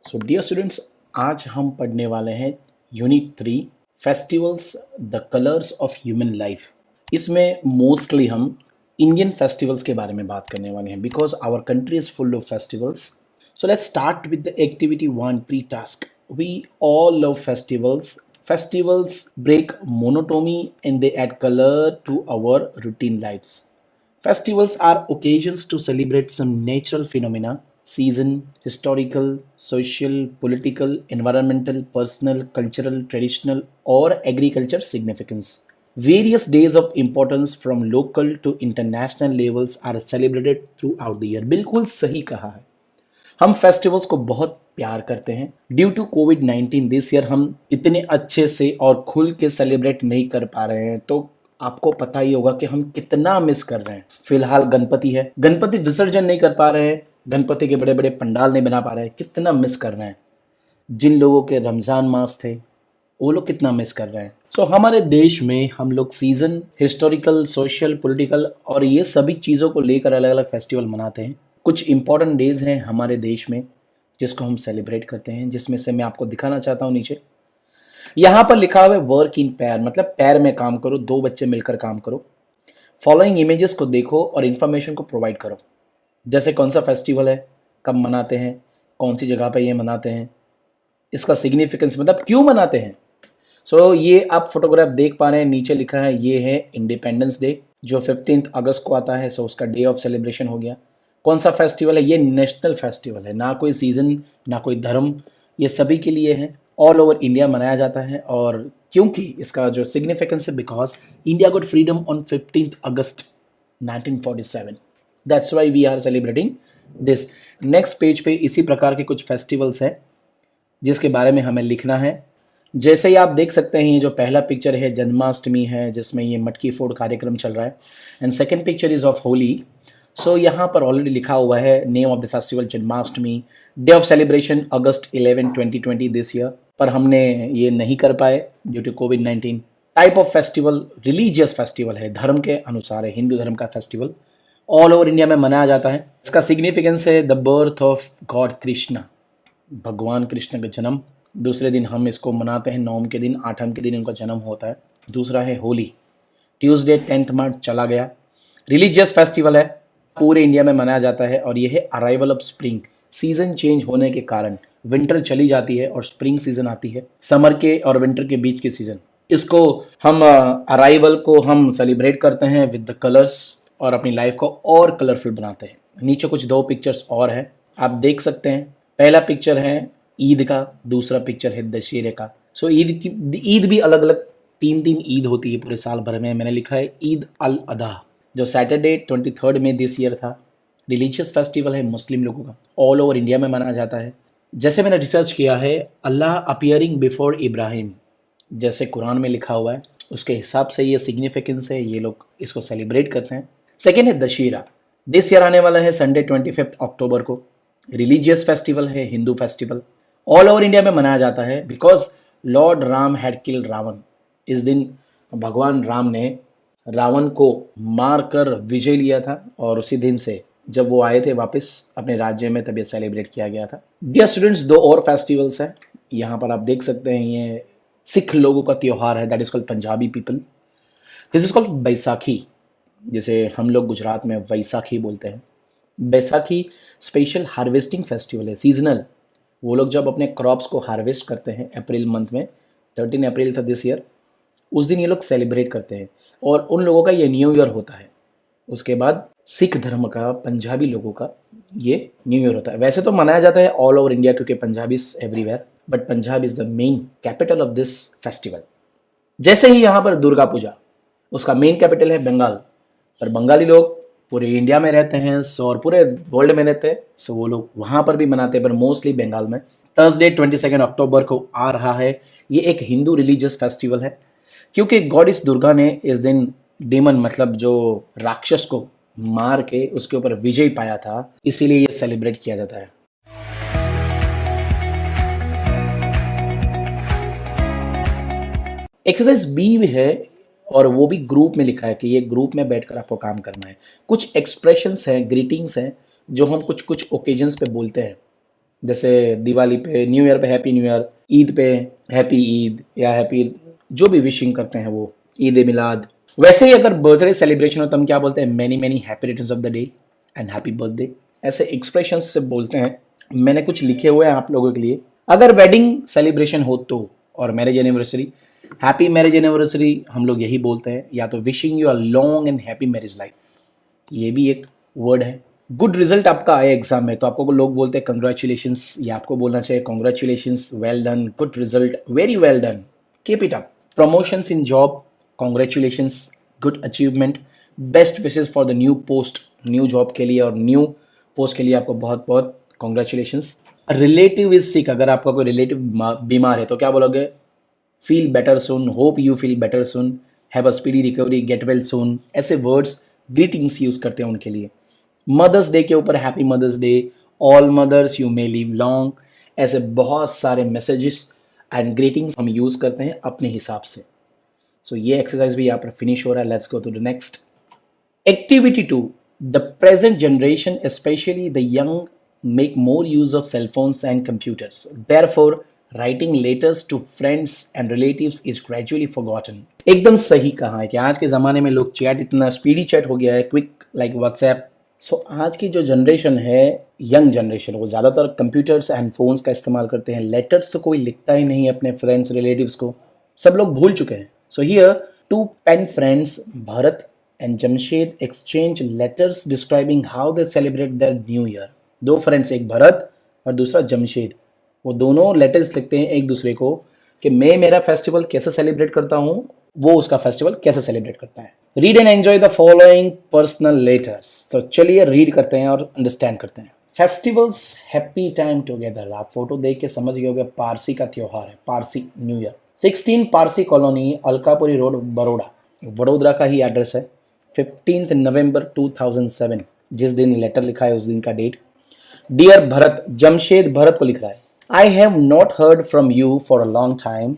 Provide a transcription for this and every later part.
So dear students, आज हम पढ़ने वाले हैं unit 3 festivals the colours of human life. इसमें मोस्टली हम इंडियन फेस्टिवल्स के बारे में बात करने वाले हैं because our country is full of festivals. So let's start with the activity 1 pre task. We all love festivals. Festivals break monotony and they add color to our routine lives. Festivals are occasions to celebrate some natural phenomena, season, historical, social, political, environmental, personal, cultural, traditional, or agriculture significance. Various days of importance from local to international levels are celebrated throughout the year. बिल्कुल सही कहा है. हम festivals को बहुत प्यार करते हैं. ड्यू टू कोविड-19 दिस ईयर हम इतने अच्छे से और खुल के सेलिब्रेट नहीं कर पा रहे हैं, तो आपको पता ही होगा कि हम कितना मिस कर रहे हैं. फिलहाल गणपति है, गणपति विसर्जन नहीं कर पा रहे हैं, गणपति के बड़े बड़े पंडाल नहीं बना पा रहे हैं, कितना मिस कर रहे हैं. जिन लोगों के रमज़ान मास थे वो लोग कितना मिस कर रहे हैं. सो हमारे देश में हम लोग सीज़न, हिस्टोरिकल, सोशल, पॉलिटिकल और ये सभी चीज़ों को लेकर अलग अलग फेस्टिवल मनाते हैं. कुछ इंपॉर्टेंट डेज हैं हमारे देश में जिसको हम सेलिब्रेट करते हैं, जिसमें से मैं आपको दिखाना चाहता हूँ. नीचे यहाँ पर लिखा हुआ है वर्क इन पेयर, मतलब पैर में काम करो, दो बच्चे मिलकर काम करो. फॉलोइंग इमेजेस को देखो और इन्फॉर्मेशन को प्रोवाइड करो. जैसे कौन सा फेस्टिवल है, कब मनाते हैं, कौन सी जगह पर ये मनाते हैं, इसका सिग्निफिकेंस मतलब क्यों मनाते हैं. सो ये आप फोटोग्राफ देख पा रहे हैं, नीचे लिखा है ये है इंडिपेंडेंस डे जो 15 अगस्त को आता है. सो उसका डे ऑफ सेलिब्रेशन हो गया. कौन सा फेस्टिवल है, ये नेशनल फेस्टिवल है, ना कोई सीज़न ना कोई धर्म, ये सभी के लिए है. ऑल ओवर इंडिया मनाया जाता है. और क्योंकि इसका जो सिग्निफिकेंस है, because India got freedom on 15 August 1947, that's why we are celebrating this. Next page पे इसी प्रकार के कुछ फेस्टिवल्स हैं जिसके बारे में हमें लिखना है. जैसे ही आप देख सकते हैं, ये जो पहला पिक्चर है जन्माष्टमी है, जिसमें ये मटकी फोड़ कार्यक्रम चल रहा है. And second picture is of Holi. So यहाँ पर ऑलरेडी लिखा हुआ है name of the festival Janmashtami, day of celebration August 11, 2020 this year, पर हमने ये नहीं कर पाए ड्यू टू कोविड-19. Type of festival religious festival है, धर्म के अनुसार है, हिंदू धर्म का फेस्टिवल ऑल ओवर इंडिया में मनाया जाता है. इसका सिग्निफिकेंस है the birth of God Krishna, भगवान कृष्ण का जन्म. दूसरे दिन हम इसको मनाते हैं नवम के दिन, आठम के दिन उनका जन्म होता है. दूसरा है होली, ट्यूसडे 10 मार्च चला गया. रिलीजियस फेस्टिवल है, पूरे इंडिया में मनाया जाता है. और ये है arrival of spring, season change होने के कारण विंटर चली जाती है और स्प्रिंग सीजन आती है, समर के और विंटर के बीच के सीजन. इसको हम अराइवल को हम सेलिब्रेट करते हैं विद द कलर्स और अपनी लाइफ को और कलरफुल बनाते हैं. नीचे कुछ दो पिक्चर्स और है, आप देख सकते हैं. पहला पिक्चर है ईद का, दूसरा पिक्चर है दशहरे का. सो ईद भी अलग अलग 3 ईद होती है पूरे साल भर में. मैंने लिखा है ईद अल अधा जो सैटरडे 23 में दिस ईयर था. रिलीजियस फेस्टिवल है मुस्लिम लोगों का, ऑल ओवर इंडिया में मनाया जाता है. जैसे मैंने रिसर्च किया है, अल्लाह अपीयरिंग बिफोर इब्राहिम जैसे कुरान में लिखा हुआ है, उसके हिसाब से ये सिग्निफिकेंस है, ये लोग इसको सेलिब्रेट करते हैं. सेकेंड है दशहरा, दिस ईयर आने वाला है संडे 25 अक्टूबर को. रिलीजियस फेस्टिवल है, Hindu festival, all over India में मनाया जाता है because lord Ram had killed Ravan. इस दिन भगवान राम ने रावण को मार कर विजय लिया था और उसी दिन से जब वो आए थे वापस अपने राज्य में, तब ये सेलिब्रेट किया गया था. डियर स्टूडेंट्स, दो और फेस्टिवल्स हैं यहाँ पर आप देख सकते हैं. ये सिख लोगों का त्यौहार है, that is called Punjabi people. This is called Baisakhi, जिसे हम लोग गुजरात में वैसाखी बोलते हैं. बैसाखी स्पेशल हार्वेस्टिंग फेस्टिवल है, सीजनल. वो लोग जब अपने क्रॉप्स को हार्वेस्ट करते हैं अप्रैल मंथ में, 13 अप्रैल था दिस ईयर, उस दिन ये लोग सेलिब्रेट करते हैं. और उन लोगों का ये न्यू ईयर होता है. उसके बाद सिख धर्म का, पंजाबी लोगों का ये न्यू ईयर होता है. वैसे तो मनाया जाता है ऑल ओवर इंडिया क्योंकि Punjab is everywhere, but Punjab is the main capital of this festival. जैसे ही यहाँ पर दुर्गा पूजा, उसका मेन कैपिटल है बंगाल, पर बंगाली लोग पूरे इंडिया में रहते हैं और पूरे वर्ल्ड में रहते हैं. सो वो लोग वहाँ पर भी मनाते हैं, पर मोस्टली बंगाल में. थर्सडे 22 अक्टूबर को आ रहा है. ये एक हिंदू रिलीजियस फेस्टिवल है क्योंकि गॉडिस दुर्गा ने इस दिन डेमन मतलब जो राक्षस को मार के उसके ऊपर विजय पाया था, इसीलिए ये सेलिब्रेट किया जाता है. एक्सरसाइज बी भी है और वो भी ग्रुप में लिखा है कि ये ग्रुप में बैठकर आपको काम करना है. कुछ एक्सप्रेशंस हैं, ग्रीटिंग्स हैं जो हम कुछ कुछ ओकेजन्स पे बोलते हैं. जैसे दिवाली पे, न्यू ईयर पे हैप्पी न्यू ईयर, ईद पे हैप्पी ईद या हैप्पी, जो भी विशिंग करते हैं वो ईद ए मिलाद। वैसे ही अगर बर्थडे सेलिब्रेशन हो तो हम क्या बोलते हैं, many many happy returns of the day and happy birthday. ऐसे एक्सप्रेशन से बोलते हैं। मैंने कुछ लिखे हुए हैं आप लोगों के लिए। अगर वेडिंग सेलिब्रेशन हो तो, और marriage anniversary, happy marriage anniversary हम लोग यही बोलते हैं, या तो wishing you a long and happy marriage life, ये भी एक वर्ड है। गुड रिजल्ट आपका आया एग्जाम में तो आपको को लोग बोलते हैं कंग्रेचुलेशंस, या आपको बोलना चाहिए congratulations, well done, good result, very well done, keep it up. Promotions in job, congratulations, good achievement, best wishes for the new post, new job के लिए और न्यू पोस्ट के लिए आपको बहुत बहुत कॉन्ग्रेचुलेशंस। रिलेटिव इज सिक, अगर आपका कोई रिलेटिव बीमार है तो क्या बोलोगे, feel better soon, hope you feel better soon, have a speedy recovery, get well soon. ऐसे वर्ड्स ग्रीटिंग्स यूज करते हैं उनके लिए। मदर्स डे के ऊपर happy Mother's Day, all mothers you may live long. ऐसे बहुत सारे मैसेजेस एंड ग्रीटिंग्स हम यूज करते हैं अपने हिसाब से। सो ये एक्सरसाइज भी यहाँ पर फिनिश हो रहा है। Let's go to the next activity 2। The present generation specially the young make more use of cell phones and computers. Therefore, writing letters to friends and relatives is gradually forgotten. एकदम सही कहा है कि आज के ज़माने में लोग चैट, इतना स्पीडी चैट हो गया है, क्विक लाइक व्हाट्सएप। सो आज की जो जनरेशन है, यंग जनरेशन, वो ज़्यादातर कंप्यूटर्स एंड फोन्स का इस्तेमाल करते हैं। लेटर्स तो कोई लिखता ही नहीं अपने फ्रेंड्स रिलेटिव्स को, सब लोग भूल चुके हैं। So here two pen friends Bharat and Jamshed exchange letters describing how they celebrate their new year. दो फ्रेंड्स, एक भरत और दूसरा जमशेद, वो दोनों लेटर्स लिखते हैं एक दूसरे को कि मैं मेरा फेस्टिवल कैसे सेलिब्रेट करता हूँ, वो उसका फेस्टिवल कैसे सेलिब्रेट करता है। Read and enjoy the following personal letters. तो चलिए रीड करते हैं और अंडरस्टैंड करते हैं। फेस्टिवल्स हैप्पी टाइम टुगेदर, आप फोटो देख के समझ गए होगे पारसी का त्योहार है, Parsi new year. 16 Parsi colony, Alkapuri road, Baroda, Vadodara का ही एड्रेस है। 15 नवंबर 2007, जिस दिन लेटर लिखा है उस दिन का डेट। डियर भरत, जमशेद भरत को लिख रहा है। I have not heard from you for a long time,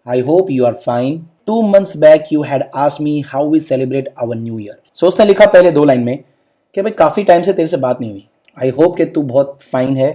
I hope you are fine. 2 months back you had asked me how we celebrate our new year. So उसने लिखा पहले 2 लाइन में कि भाई काफ़ी टाइम से तेरे से बात नहीं हुई, आई होप कि तू बहुत फाइन है।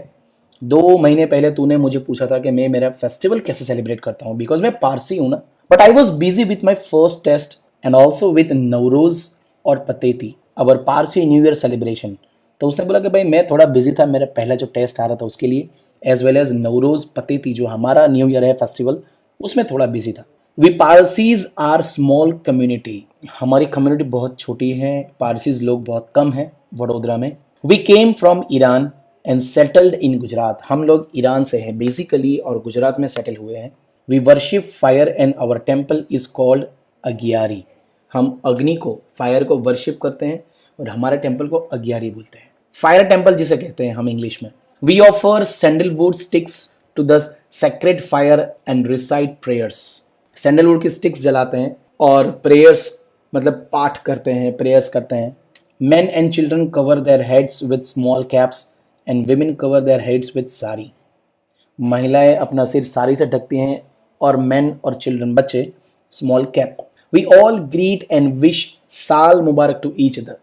2 महीने पहले तूने मुझे पूछा था कि मैं मेरा फेस्टिवल कैसे सेलिब्रेट करता हूँ, बिकॉज मैं पारसी हूँ ना, but I was busy with my first test and also with Navroz और Pateti, our Parsi new year celebration. तो उसने बोला कि भाई मैं थोड़ा बिजी था, मेरा पहला जो टेस्ट आ रहा था उसके लिए, as well as Navroz Pateti जो हमारा न्यू ईयर है फेस्टिवल, उसमें थोड़ा बिजी था। We Parsis are small community, हमारी कम्युनिटी बहुत छोटी है, पारसीज लोग बहुत कम हैं वडोदरा में। We came from Iran and settled in Gujarat, हम लोग ईरान से हैं बेसिकली और गुजरात में सेटल हुए हैं। We worship fire and our temple is called agiary, हम अग्नि को, फायर को वर्शिप करते हैं और हमारे टेम्पल को अगियारी बोलते हैं, फायर टेम्पल जिसे कहते हैं हम इंग्लिश में। We offer sandalwood sticks to the sacred fire and recite prayers, sandalwood की स्टिक्स जलाते हैं और प्रेयर्स मतलब पाठ करते हैं, प्रेयर्स करते हैं। Men and children cover their heads with small caps and women cover their heads with sari, महिलाएं अपना सिर साड़ी से ढकती हैं और men और children बच्चे small cap। We all greet and wish साल मुबारक to each other,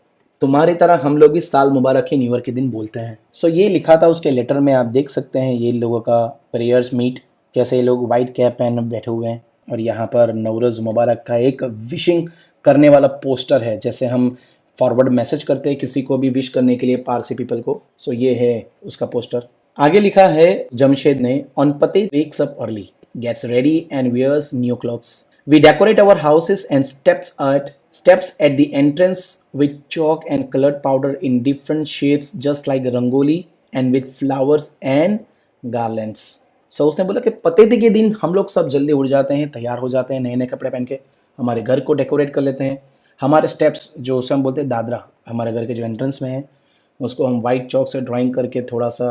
तुम्हारी तरह हम लोग भी साल मुबारक ही न्यू ईयर के दिन बोलते हैं। सो ये लिखा था उसके लेटर में, आप देख सकते हैं ये लोगों का प्रेयर्स मीट, कैसे ये लोग वाइट कैप पहन बैठे हुए हैं और यहाँ पर नवरोज़ मुबारक का एक विशिंग करने वाला पोस्टर है, जैसे हम फॉरवर्ड मैसेज करते हैं किसी को भी विश करने के लिए पारसी पीपल को। सो ये है उसका पोस्टर। आगे लिखा है जमशेद ने, ऑन पते wakes up early, gets ready and wears new clothes, we decorate our houses and steps at the entrance with chalk and colored powder in different shapes just like rangoli and with flowers and garlands। सो उसने बोला कि पतेती के दिन हम लोग सब जल्दी उठ जाते हैं, तैयार हो जाते हैं, नए नए कपड़े पहन के हमारे घर को डेकोरेट कर लेते हैं। हमारे स्टेप्स जो उसे हम बोलते हैं दादरा, हमारे घर के जो एंट्रेंस में है उसको हम वाइट चौक से ड्राइंग करके थोड़ा सा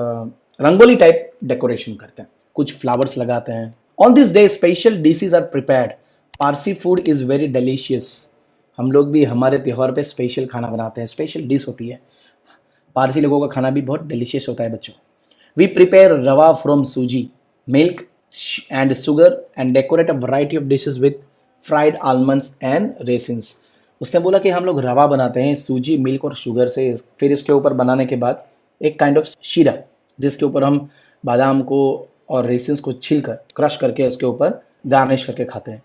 रंगोली टाइप डेकोरेशन करते हैं, कुछ फ्लावर्स लगाते हैं। On this day special dishes are prepared, Parsi food is very delicious, हम लोग भी हमारे त्यौहार पे स्पेशल खाना बनाते हैं, स्पेशल डिश होती है। पारसी लोगों का खाना भी बहुत डिलीशियस होता है बच्चों। We prepare rava from sooji, milk and sugar and decorate a variety of dishes with fried almonds and raisins. उसने बोला कि हम लोग रवा बनाते हैं सूजी, मिल्क और शुगर से, फिर इसके ऊपर बनाने के बाद एक काइंड ऑफ शीरा जिसके ऊपर हम बादाम को और रेसिन्स को छील कर क्रश करके उसके ऊपर गार्निश करके खाते हैं।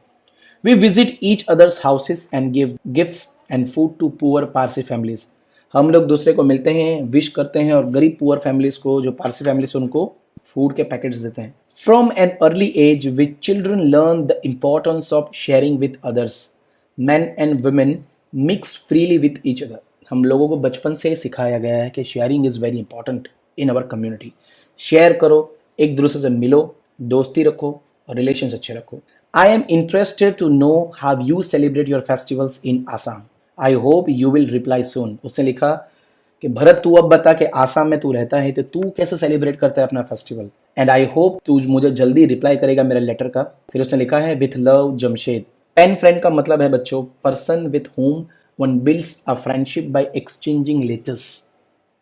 We visit each others houses and give gifts and food to poor Parsi families. हम लोग दूसरे को मिलते हैं, विश करते हैं और गरीब पुअर फैमिलीज को, जो पारसी फैमिलीज उनको फूड के पैकेट्स देते हैं। From an early age which children learn the importance of sharing with others. Man and women mix freely with each other. हम लोगों को बचपन से सिखाया गया है कि sharing is very important in our community. Share करो, एक दूसरे से मिलो, दोस्ती रखो और रिलेशंस अच्छे रखो। I am interested to know how you celebrate your festivals in Assam. I hope you will reply soon. उसने लिखा कि भरत तू अब बता कि आसाम में तू रहता है तो तू कैसे सेलिब्रेट करता है अपना फेस्टिवल, एंड आई होप तू मुझे जल्दी रिप्लाई करेगा मेरे लेटर का। फिर उसने लिखा है with love Jamshed. Pen friend का मतलब है बच्चों person with whom one builds a friendship by exchanging letters,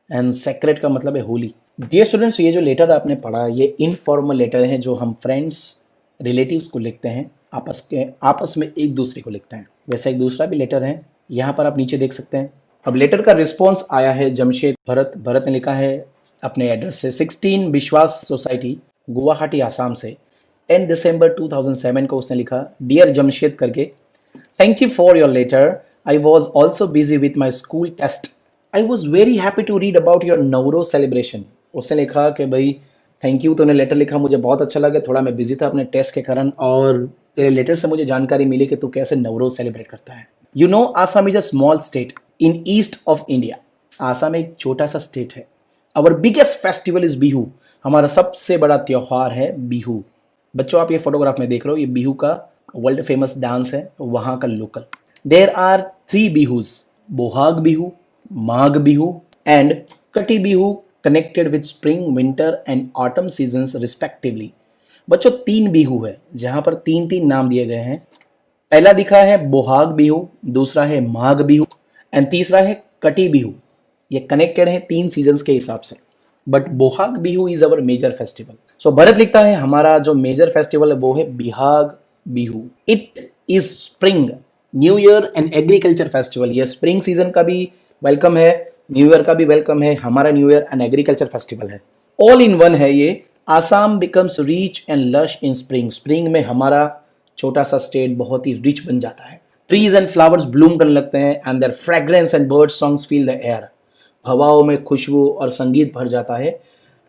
and sacred का मतलब है होली। डियर स्टूडेंट्स, ये जो लेटर आपने पढ़ा ये इनफॉर्मल लेटर हैं जो हम फ्रेंड्स रिलेटिव्स को लिखते हैं, आपस में एक दूसरे को लिखते हैं। वैसे एक दूसरा भी लेटर है, यहाँ पर आप नीचे देख सकते हैं। अब लेटर का रिस्पॉन्स आया है जमशेद भरत ने लिखा है अपने एड्रेस से 16 विश्वास सोसाइटी गुवाहाटी आसाम से 10 दिसंबर 2007 को उसने लिखा डियर जमशेद करके, thank you for your letter. I was also busy with my school test. I was very happy to read about your Nowruz celebration. उसने लिखा कि भाई थैंक यू, तूने लेटर लिखा, मुझे बहुत अच्छा लगा, थोड़ा मैं बिजी था अपने टेस्ट के कारण और तेरे लेटर से मुझे जानकारी मिली कि तू कैसे नवरोज सेलिब्रेट करता है। You know Assam is a small state in east of India. Assam एक छोटा सा स्टेट है। Our biggest festival is Bihu. हमारा सबसे बड़ा त्योहार है बिहू। बच्चों आप ये फोटोग्राफ में देख रहे हो, ये बिहू का वर्ल्ड फेमस डांस है, वहाँ का local. There are 3 bihus, Bohag Bihu, Magh Bihu and Kati Bihu, connected with spring, winter and autumn seasons respectively. बच्चों 3 बिहू है जहां पर 3 नाम दिए गए हैं। पहला दिखा है बोहाग बिहू, दूसरा है माघ बिहू एंड तीसरा है कटी बिहू। ये कनेक्टेड है 3 सीजन्स के हिसाब से, but Bohag Bihu is our major festival. So Bharat लिखता है हमारा जो मेजर फेस्टिवल है वो है Bihag Bihu. It is spring, new year and agriculture festival. ये स्प्रिंग सीजन का भी वेलकम है, न्यू ईयर का भी वेलकम है, हमारा new year and agriculture festival है, ऑल इन वन है ये। Assam becomes rich and lush in spring. Spring में हमारा छोटा सा स्टेट बहुत ही रिच बन जाता है। ट्रीज एंड फ्लावर्स ब्लूम करने लगते हैं and their fragrance and bird songs fill the air. हवाओं में खुशबू और संगीत भर जाता है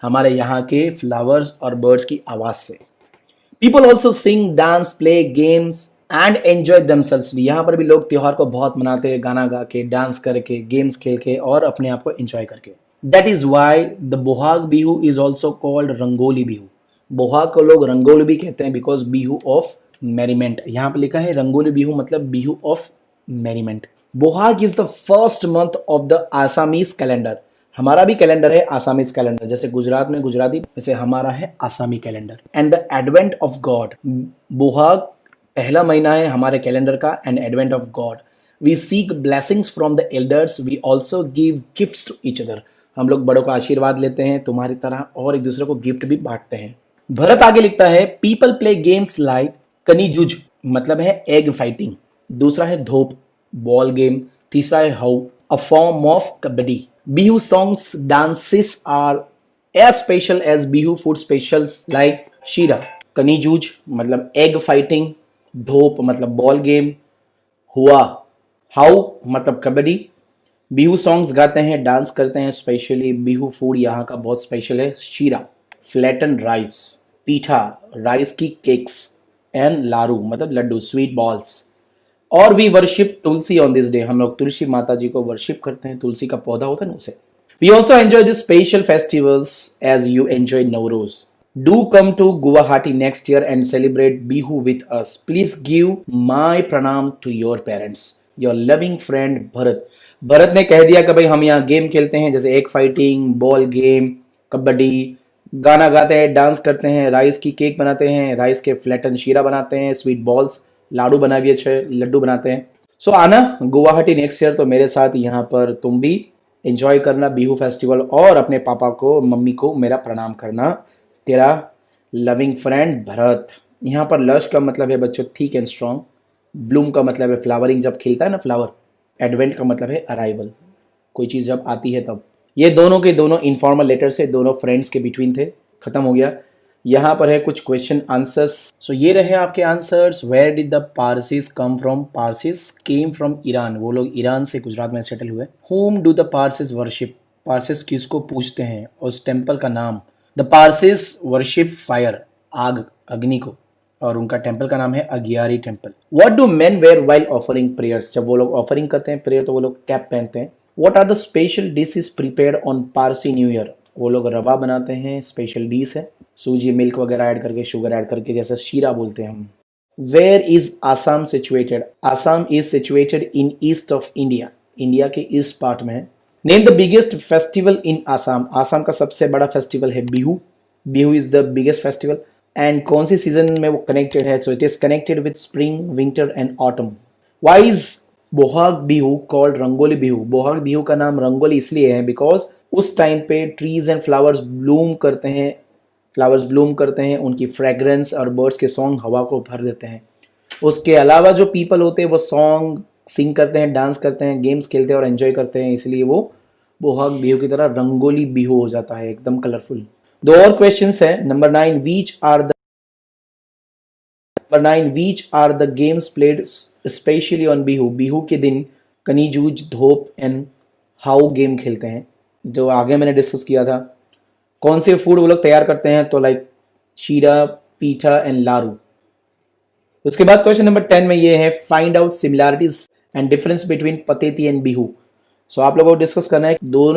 हमारे यहाँ के फ्लावर्स और बर्ड्स की आवाज से। People also sing, dance, play games and enjoy themselves. यहाँ पर भी लोग त्योहार को बहुत मनाते हैं, गाना गा के, डांस करके, गेम्स खेल के और अपने आप को एंजॉय करके। That is why the Bohag Bihu is also called Rangoli Bihu. Bohag को लोग रंगोली भी कहते हैं बिकॉज बिहू ऑफ मेरीमेंट। यहाँ पर लिखा है रंगोली बिहू मतलब Bihu of merriment. Bohag is the first month of the Assamese calendar. हमारा भी कैलेंडर है आसामीज कैलेंडर, जैसे गुजरात में गुजराती, वैसे हमारा है आसामी calendar. And the advent of god. Bohag पहला महीना है हमारे कैलेंडर का and advent of god. We seek blessings from the elders, we also give gifts to each other. हम लोग बड़ों का आशीर्वाद लेते हैं तुम्हारी तरह और एक दूसरे को गिफ्ट भी बांटते हैं। भरत आगे लिखता है पीपल प्ले गेम्स लाइक कनीजुज मतलब है एग फाइटिंग, दूसरा है धोप बॉल गेम, तीसरा है हाउ a form of kabaddi. Bihu songs dances are as special as Bihu food specials like sheera. कनीजूज मतलब एग फाइटिंग, धोप मतलब बॉल गेम, हुआ हाउ मतलब कबड्डी। बिहू सॉन्ग्स गाते हैं, डांस करते हैं, स्पेशली बिहू फूड यहाँ का बहुत स्पेशल है sheera, flatten rice, pitha rice की केक्स एंड लारू मतलब लड्डू स्वीट बॉल्स। और we worship tulsi on this day. हम लोग तुलसी माता जी को वर्शिप करते हैं, तुलसी का पौधा होता है ना उसे। We also enjoy this special festivals as you enjoy Navroz. Do come to Guwahati next year and celebrate Bihu with us. Please give my pranam to your parents. Your loving friend Bharat. Bharat ने कह दिया कि भाई हम यहाँ गेम खेलते हैं जैसे egg fighting, ball game, kabaddi, गाना गाते हैं, डांस करते हैं, राइस की केक बनाते हैं, राइस के फ्लैटन शीरा बनाते हैं, स्वीट बॉल्स लाडू बना भी अच्छे लड्डू बनाते हैं। सो आना गुवाहाटी नेक्स्ट ईयर तो मेरे साथ यहाँ पर तुम भी एंजॉय करना बिहू फेस्टिवल और अपने पापा को मम्मी को मेरा प्रणाम करना। तेरा लविंग फ्रेंड भरत। यहाँ पर लश का मतलब है बच्चों थिक एंड स्ट्रॉन्ग, ब्लूम का मतलब है फ्लावरिंग जब खिलता है ना फ्लावर, एडवेंट का मतलब है अराइवल, कोई चीज़ जब आती है तब। ये दोनों के दोनों इनफॉर्मल लेटर से दोनों फ्रेंड्स के बिटवीन थे। खत्म हो गया। यहाँ पर है कुछ क्वेश्चन आंसर्स। सो ये रहे आपके answers. Where did the Parsis come from? Parsis came from Iran. वो लोग ईरान से गुजरात में सेटल हुए। Whom do the Parsis worship? Parsis किसको पूजते हैं? उस टेम्पल का नाम? द पारसीज वर्शिप फायर, आग, अग्नि को, और उनका टेम्पल का नाम है agiary temple. What do men wear while offering prayers? जब वो लोग ऑफरिंग करते हैं प्रेयर तो वो लोग कैप पहनते हैं। What are the special dishes prepared on Parsi new year? वो लोग रवा बनाते हैं, स्पेशल डिश है, सूजी मिल्क वगैरह ऐड करके, शुगर ऐड करके, जैसे शीरा बोलते हैं हम। Where is Assam situated? Assam is situated in east of India, India के ईस्ट पार्ट में है। Name the biggest festival in Assam? Assam का सबसे बड़ा फेस्टिवल है Bihu. Bihu is the biggest festival. And कौन सी सीजन में वो कनेक्टेड है? So it is connected with spring, winter and autumn. Why is Bohag Bihu called Rangoli Bihu? Bohag Bihu का नाम रंगोली इसलिए है बिकॉज उस टाइम पे ट्रीज एंड फ्लावर्स ब्लूम करते हैं, उनकी फ्रेग्रेंस और बर्ड्स के सॉन्ग हवा को भर देते हैं। उसके अलावा जो पीपल होते हैं वो सॉन्ग सिंग करते हैं, डांस करते हैं, गेम्स खेलते हैं और एंजॉय करते हैं, इसलिए वो बोहाग बिहू की तरह रंगोली बिहू हो जाता है, एकदम कलरफुल। दो और क्वेश्चंस हैं। Number 9, which are the games played especially on Bihu? Bihu के दिन कनीजूज, धोप एंड हाउ गेम खेलते हैं, जो आगे मैंने डिस्कस किया था। कौन से फूड वो लोग तैयार करते हैं? तो लाइक शीरा, पीठा एंड लारू। उसके बाद क्वेश्चन नंबर 10 में ये है, find out similarities and difference between Pateti and Bihu. So आप लोगों को डिस्कस करना है दोनों